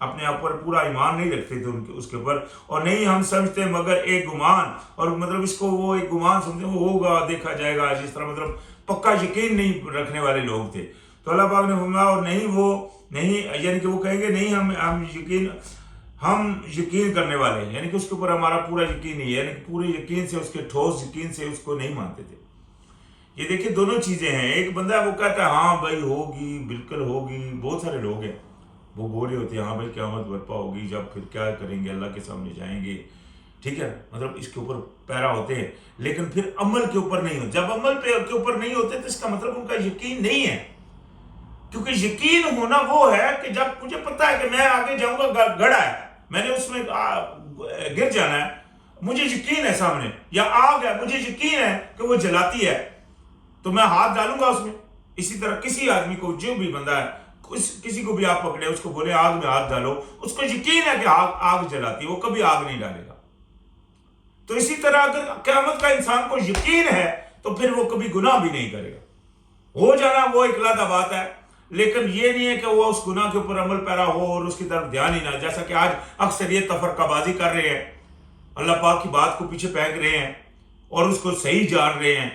اپنے اوپر پورا ایمان نہیں رکھتے تھے ان کے اس کے اوپر، اور نہیں ہم سمجھتے مگر ایک گمان، اور مطلب اس کو وہ ایک گمان سمجھتے وہ ہوگا دیکھا جائے گا، جس طرح مطلب پکا یقین نہیں رکھنے والے لوگ تھے۔ تو اللہ پاک نے فرمایا اور نہیں وہ نہیں، یعنی کہ وہ کہیں گے نہیں ہم یقین کرنے والے ہیں، یعنی کہ اس کے اوپر ہمارا پورا یقین نہیں ہے، یعنی کہ پورے یقین سے اس کے ٹھوس یقین سے اس کو نہیں مانتے تھے۔ یہ دیکھیں دونوں چیزیں ہیں، ایک بندہ وہ کہتا ہے ہاں بھائی ہوگی، بالکل ہوگی، بہت سارے لوگ ہیں وہ بول رہے ہوتے ہیں ہاں بھائی قیامت برپا ہوگی، جب پھر کیا کریں گے، اللہ کے سامنے جائیں گے، ٹھیک ہے، مطلب اس کے اوپر پیرا ہوتے ہیں، لیکن پھر عمل کے اوپر نہیں ہوتے۔ جب عمل کے اوپر نہیں ہوتے تو اس کا مطلب ان کا یقین نہیں ہے، کیونکہ یقین ہونا وہ ہے کہ جب مجھے پتا ہے کہ میں آگے جاؤں گا، گڑھا ہے، میں نے اس میں گر جانا ہے، مجھے یقین ہے سامنے، یا آگ ہے مجھے یقین ہے کہ وہ جلاتی ہے، تو میں ہاتھ ڈالوں گا اس میں۔ اسی طرح کسی آدمی کو، جو بھی بندہ ہے، کسی کو بھی آپ پکڑے اس کو بولے آگ میں ہاتھ ڈالو، اس کو یقین ہے کہ آگ جلاتی ہے، وہ کبھی آگ نہیں ڈالے گا۔ تو اسی طرح اگر قیامت کا انسان کو یقین ہے تو پھر وہ کبھی گناہ بھی نہیں کرے گا۔ ہو جانا وہ ایک علیحدہ بات ہے، لیکن یہ نہیں ہے کہ وہ اس گناہ کے اوپر عمل پیرا ہو اور اس کی طرف دھیان ہی نہ، جیسا کہ آج اکثر یہ تفرقہ بازی کر رہے ہیں، اللہ پاک کی بات کو پیچھے پھینک رہے ہیں اور اس کو صحیح جان رہے ہیں۔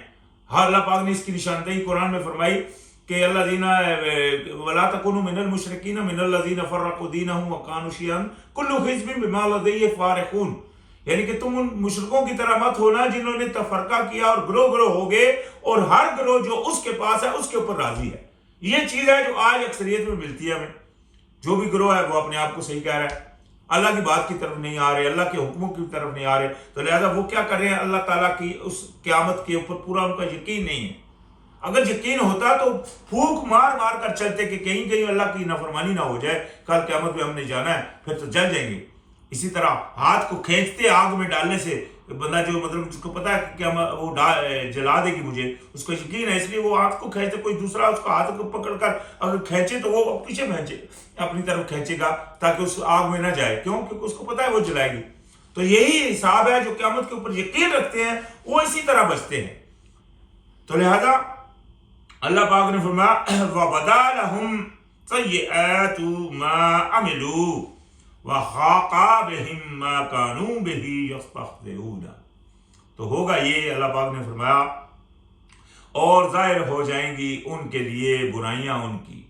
ہاں اللہ پاک نے اس کی نشاندہی قرآن میں فرمائی کہ الذین ولا تکونوا من المشرکین من الذین فرقوا دینہم وکانوا شیعا کل حزب بما لدیہم فرحون، یعنی کہ تم ان مشرکوں کی طرح مت ہونا جنہوں نے تفرقہ کیا اور گروہ گروہ ہو گئے، اور ہر گروہ جو اس کے پاس ہے اس کے اوپر راضی ہے۔ یہ چیز ہے جو آج اکثریت میں ملتی ہے ہمیں، جو بھی گروہ ہے وہ اپنے آپ کو صحیح کہہ رہا ہے، اللہ کی بات کی طرف نہیں آ رہے، اللہ کے حکموں کی طرف نہیں آ رہے، تو لہذا وہ کیا کر رہے ہیں، اللہ تعالیٰ کی اس قیامت کے اوپر پورا ان کا یقین نہیں ہے۔ اگر یقین ہوتا تو پھونک مار مار کر چلتے کہ کہیں کہیں اللہ کی نافرمانی نہ ہو جائے، کل قیامت میں ہم نے جانا ہے، پھر تو جل جائیں گے۔ اسی طرح ہاتھ کو کھینچتے آگ میں ڈالنے سے بندہ جو مطلب جس کو پتا ہے کہ وہ جلا دے گی مجھے، اس کو یقین ہے، اس لیے وہ ہاتھ کو کھینچتے، کوئی دوسرا اس کو ہاتھ کو پکڑ کر اگر کھینچے تو وہ پیچھے کھینچے، اپنی طرف کھینچے گا تاکہ اس آگ میں نہ جائے، کیوں؟ کیونکہ اس کو پتا ہے وہ جلائے گی۔ تو یہی حساب ہے، جو قیامت کے اوپر یقین رکھتے ہیں وہ اسی طرح بچتے ہیں۔ تو لہذا اللہ پاک نے فرمایا وَبَدَا لَهُمْ سَيِّئَاتُ مَا عَمِلُوا وَحَاقَ بِهِمْ مَا كَانُوا بِهِ يَسْتَهْزِئُونَ، تو ہوگا یہ، اللہ پاک نے فرمایا اور ظاہر ہو جائیں گی ان کے لیے برائیاں ان کی،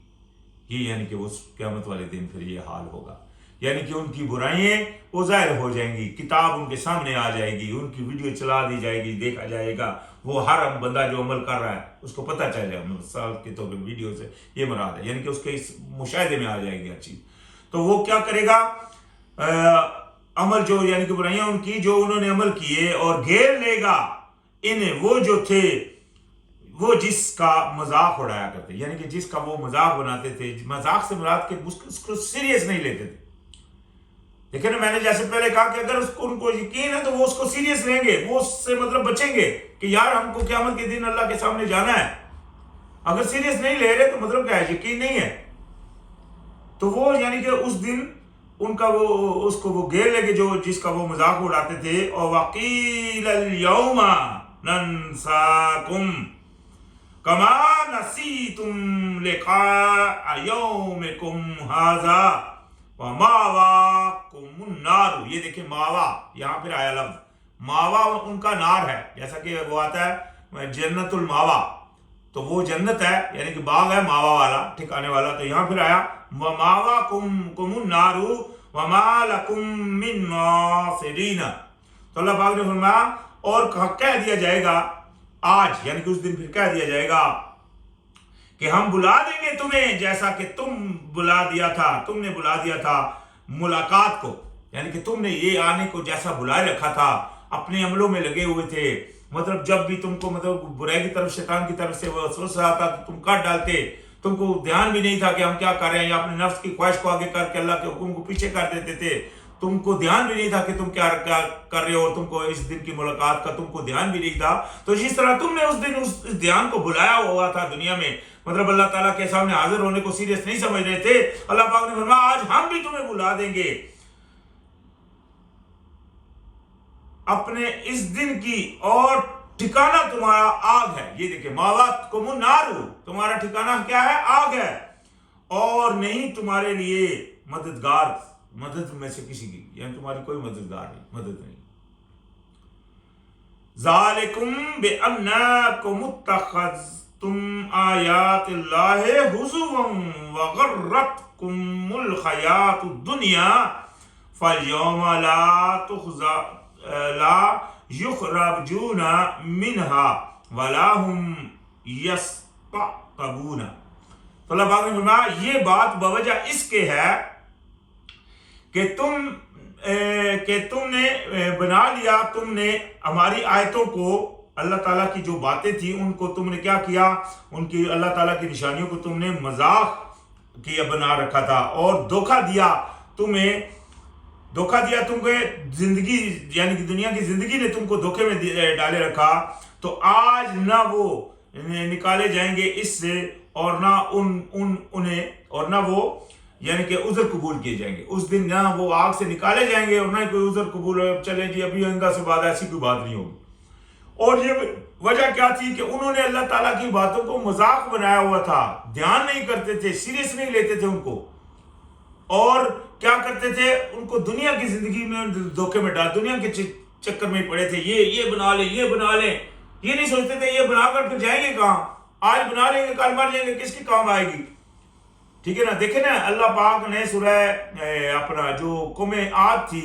یہ یعنی کہ اس قیامت والے دن پھر یہ حال ہوگا، یعنی کہ ان کی برائیاں وہ ظاہر ہو جائیں گی، کتاب ان کے سامنے آ جائے گی، ان کی ویڈیو چلا دی جائے گی، دیکھا جائے گا، وہ ہر بندہ جو عمل کر رہا ہے اس کو پتہ چل جائے گا، مثال کے طور پر ویڈیو سے یہ مراد ہے، یعنی کہ اس کے اس مشاہدے میں آ جائے گی ہر چیز۔ تو وہ کیا کرے گا، عمل جو یعنی کہ برائیاں ان کی جو انہوں نے عمل کیے، اور گھیر لے گا انہیں وہ جو تھے وہ جس کا مذاق اڑایا کرتے، یعنی کہ جس کا وہ مذاق بناتے تھے، مذاق سے مراد کہ اس کو سیریس نہیں لیتے تھے۔ لیکن میں نے جیسے پہلے کہا کہ اگر ان کو یقین ہے تو وہ اس کو سیریس لیں گے، وہ اس سے مطلب بچیں گے کہ یار ہم کو قیامت کے دن اللہ کے سامنے جانا ہے۔ اگر سیریس نہیں لے رہے تو مطلب کیا ہے، یقین نہیں ہے، تو وہ یعنی کہ اس دن ان کا وہ اس کو وہ گھیر لے گے جو جس کا وہ مذاق اڑاتے تھے۔ اور وَقِيلَ الْيَوْمَ نَنْسَاكُمْ كَمَا نَسِيتُمْ لِقَاءَ يَوْمِكُمْ هَذَا وَمَأْوَاكُمُ النَّارُ، یہ دیکھیں ماوا، یہاں پھر آیا لفظ ماوا، ان کا نار ہے، جیسا کہ وہ آتا ہے جنت الماوا، تو وہ جنت ہے یعنی کہ باغ ہے ماوا والا، ٹھکانے والا، تو یہاں پھر آیا وَمَأْوَاكُمُ النَّارُ وَمَا لَكُم مِّن نَاصِرِينَ، تو اللہ پاک نے فرمایا اور کہہ دیا جائے گا آج، یعنی کہ اس دن پھر کہہ دیا جائے گا کہ ہم بلا دیں گے تمہیں جیسا کہ تم نے بلا دیا تھا ملاقات کو، یعنی کہ تم نے یہ آنے کو جیسا بلائے رکھا تھا، اپنے عملوں میں لگے ہوئے تھے، مطلب جب بھی تم کو مطلب برائی کی طرف شیطان کی طرف سے وسوسہ آتا تو تم کاٹ ڈالتے، تم کو دھیان بھی نہیں تھا کہ ہم کیا کر رہے ہیں، یا اپنے نفس کی خواہش کو آگے کر کے اللہ کے حکم کو پیچھے کر دیتے تھے، تم کو دھیان بھی نہیں تھا کہ تم کیا کر رہے ہو، اور تم کو اس دن کی ملاقات کا تم کو دھیان بھی نہیں تھا۔ تو جس طرح تم نے اس دن اس دھیان کو بلایا ہوا تھا دنیا میں، مطلب اللہ تعالیٰ کے سامنے حاضر ہونے کو سیریس نہیں سمجھ رہے تھے، اللہ پاک نے فرمایا آج ہم بھی تمہیں بلا دیں گے اپنے اس دن کی، اور ٹھکانہ تمہارا آگ ہے۔ یہ دیکھیں مَأْوَاكُمُ النَّارُ، تمہارا ٹھکانہ کیا ہے، آگ ہے، اور نہیں تمہارے لیے مددگار، مدد میں سے کسی کی، یعنی تمہاری کوئی مددگار نہیں، مدد نہیں. ذالکم بانکم اتخذتم آیات اللہ ہزوا وغرتکم الحیاۃ الدنیا فالیوم لا یخرجون منہا ولا ہم یستعتبون. تو اللہ پاک نے فرمایا یہ بات بوجہ اس کے ہے کہ تم نے بنا لیا، تم نے ہماری آیتوں کو، اللہ تعالیٰ کی جو باتیں تھیں ان کو تم نے کیا کیا، ان کی اللہ تعالیٰ کی نشانیوں کو تم نے مذاق کیا بنا رکھا تھا، اور دھوکہ دیا تم کو زندگی، یعنی کہ دنیا کی زندگی نے تم کو دھوکے میں ڈالے رکھا. تو آج نہ وہ نکالے جائیں گے اس سے، اور نہ انہیں اور نہ وہ یعنی کہ عذر قبول کیے جائیں گے. اس دن نہ وہ آگ سے نکالے جائیں گے اور نہ کوئی عذر قبول ہو، چلیں جی ابھی آئندہ سے بعد، ایسی کوئی بات نہیں ہوگی. اور یہ وجہ کیا تھی کہ انہوں نے اللہ تعالیٰ کی باتوں کو مذاق بنایا ہوا تھا، دھیان نہیں کرتے تھے، سیریس نہیں لیتے تھے ان کو، اور کیا کرتے تھے ان کو دنیا کی زندگی میں دھوکے میں ڈال، دنیا کے چکر میں پڑے تھے. یہ بنا لیں، یہ بنا لیں، یہ نہیں سوچتے تھے یہ بنا کر پھر جائیں گے کہاں، آج بنا لیں گے کل مر جائیں گے، کس کی کام آئے گی. ٹھیک ہے نا. دیکھیں نا اللہ پاک نے سورہ اپنا جو قوم عاد تھی،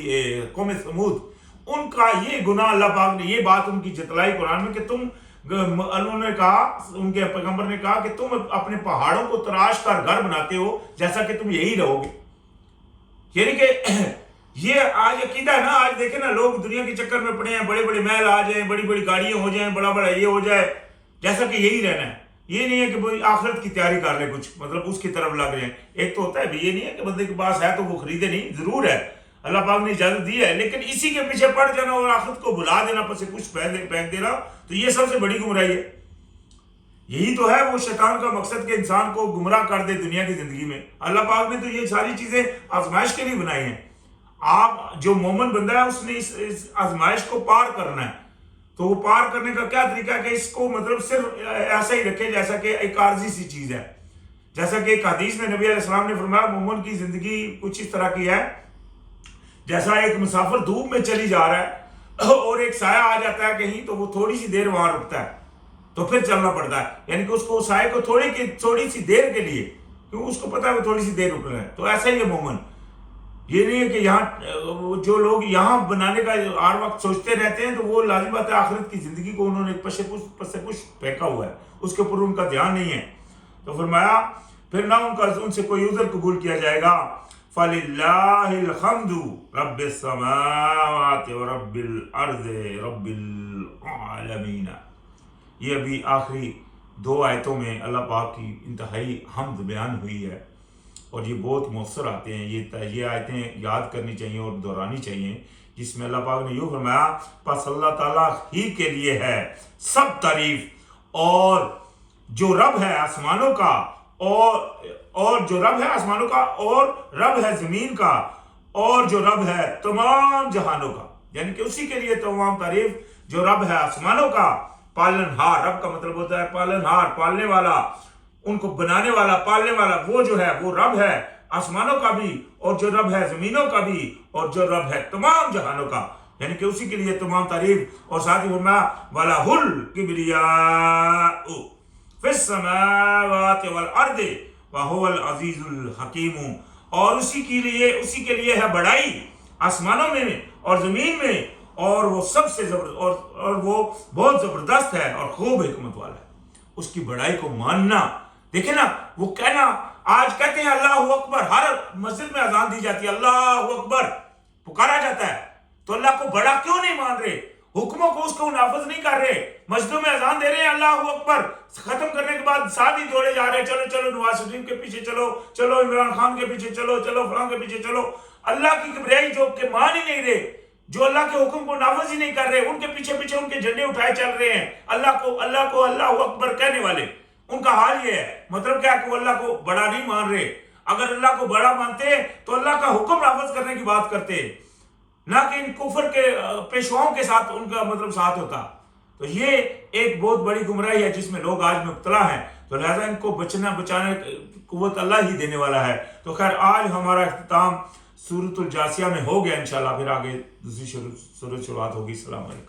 قوم ثمود، ان کا یہ گناہ اللہ پاک نے یہ بات ان کی جتلائی قرآن میں کہ انہوں نے کہا، ان کے پیغمبر نے کہا کہ تم اپنے پہاڑوں کو تراش کر گھر بناتے ہو جیسا کہ تم یہی رہو گے. یعنی کہ یہ آج عقیدہ ہے نا. آج دیکھیں نا لوگ دنیا کے چکر میں پڑے ہیں، بڑے بڑے محل آ جائیں، بڑی بڑی گاڑیاں ہو جائیں، بڑا بڑا یہ ہو جائے، جیسا کہ یہی رہنا ہے. یہ نہیں ہے کہ آخرت کی تیاری کر لیں، کچھ مطلب اس کی طرف لگ رہے ہیں. ایک تو ہوتا ہے یہ نہیں ہے کہ بندے کے پاس ہے تو وہ خریدے نہیں، ضرور ہے، اللہ پاک نے اجازت دی ہے، لیکن اسی کے پیچھے پڑ جانا اور آخرت کو بھلا دینا، پس کچھ پھینک دینا، تو یہ سب سے بڑی گمراہی ہے. یہی تو ہے وہ شیطان کا مقصد کہ انسان کو گمراہ کر دے دنیا کی زندگی میں. اللہ پاک نے تو یہ ساری چیزیں آزمائش کے لیے بنائی ہیں. آپ جو مومن بندہ ہے اس نے اس آزمائش کو پار کرنا ہے. تو وہ پار کرنے کا کیا طریقہ ہے کہ اس کو مطلب صرف ایسا ہی رکھے جیسا کہ ایک عارضی سی چیز ہے. جیسا کہ ایک حدیث میں نبی علیہ السلام نے فرمایا مومن کی زندگی کچھ اس طرح کی ہے جیسا ایک مسافر دھوپ میں چلی جا رہا ہے اور ایک سایہ آ جاتا ہے کہیں تو وہ تھوڑی سی دیر وہاں رکتا ہے تو پھر چلنا پڑتا ہے. یعنی کہ اس کو سائے کو تھوڑی سی دیر کے لیے، کیونکہ اس کو پتا ہے وہ تھوڑی سی دیر رکنا ہے. تو ایسا ہی ہے مومن. یہ نہیں ہے کہ یہاں جو لوگ یہاں بنانے کا ہر وقت سوچتے رہتے ہیں تو وہ لازم بات ہے آخرت کی زندگی کو انہوں نے پس سے پش پھینکا ہوا ہے، اس کے اوپر ان کا دھیان نہیں ہے. تو فرمایا پھر نہ ان سے کوئی عذر قبول کیا جائے گا. فَلِلَّهِ الْحَمْدُ رَبِّ السَّمَاوَاتِ وَرَبِّ الْأَرْضِ رَبِّ الْعَالَمِينَ. یہ ابھی آخری 2 آیتوں میں اللہ پاک کی انتہائی حمد بیان ہوئی ہے، اور یہ بہت مؤثر آتے ہیں. یہ آیتیں یاد کرنی چاہیے اور دہرانی چاہیے، جس میں اللہ پاک نے یوں فرمایا پس اللہ تعالیٰ ہی کے لیے ہے سب تعریف، اور جو رب ہے آسمانوں کا اور جو رب ہے آسمانوں کا اور رب ہے زمین کا اور جو رب ہے تمام جہانوں کا. یعنی کہ اسی کے لیے تمام تعریف جو رب ہے آسمانوں کا، پالن ہار. رب کا مطلب ہوتا ہے پالن ہار، پالنے والا، ان کو بنانے والا، پالنے والا. وہ جو ہے وہ رب ہے آسمانوں کا بھی، اور جو رب ہے زمینوں کا بھی، اور جو رب ہے تمام جہانوں کا. یعنی کہ اسی کے لیے تمام تعریف. اور ساتھ ہی فرمایا وَلَهُ الْكِبْرِيَاءُ فِي السَّمَاوَاتِ وَالْأَرْضِ وَهُوَ الْعَزِيزُ الْحَكِيمُ. اور اسی کے لیے ہے بڑائی آسمانوں میں اور زمین میں، اور وہ سب سے اور وہ بہت زبردست ہے اور خوب حکمت والا ہے. اس کی بڑائی کو ماننا. دیکھیں نا وہ کہنا، آج کہتے ہیں اللہ اکبر، ہر مسجد میں اذان دی جاتی ہے، اللہ اکبر پکارا جاتا ہے، تو اللہ کو بڑا کیوں نہیں مان رہے؟ حکموں کو اس کو نافذ نہیں کر رہے. مسجدوں میں اذان دے رہے ہیں اللہ اکبر، ختم کرنے کے بعد ساتھ ہی دوڑے جا رہے ہیں، چلو چلو نواز شریف کے پیچھے چلو، چلو عمران خان کے پیچھے چلو، چلو فلاں کے پیچھے چلو. اللہ کی کبریائی جو کہ مان ہی نہیں رہے، جو اللہ کے حکم کو نافذ ہی نہیں کر رہے، ان کے پیچھے پیچھے ان کے جھنڈے اٹھائے چل رہے ہیں، اللہ کو اللہ اکبر کہنے والے. ان کا حال یہ ہے. مطلب کیا کہ وہ اللہ کو بڑا نہیں مان رہے. اگر اللہ کو بڑا مانتے تو اللہ کا حکم نافذ کرنے کی بات کرتے، نہ کہ ان کفر کے پیشواؤں کے ساتھ ان کا مطلب ساتھ ہوتا. تو یہ ایک بہت بڑی گمراہی ہے جس میں لوگ آج مبتلا ہیں، تو لہٰذا ان کو بچانے قوت اللہ ہی دینے والا ہے۔ تو خیر آج ہمارا اختتام سورۃ الجاثیہ میں ہو گیا، انشاءاللہ پھر آگے دوسری سورۃ شروعات ہوگی۔ السلام علیکم۔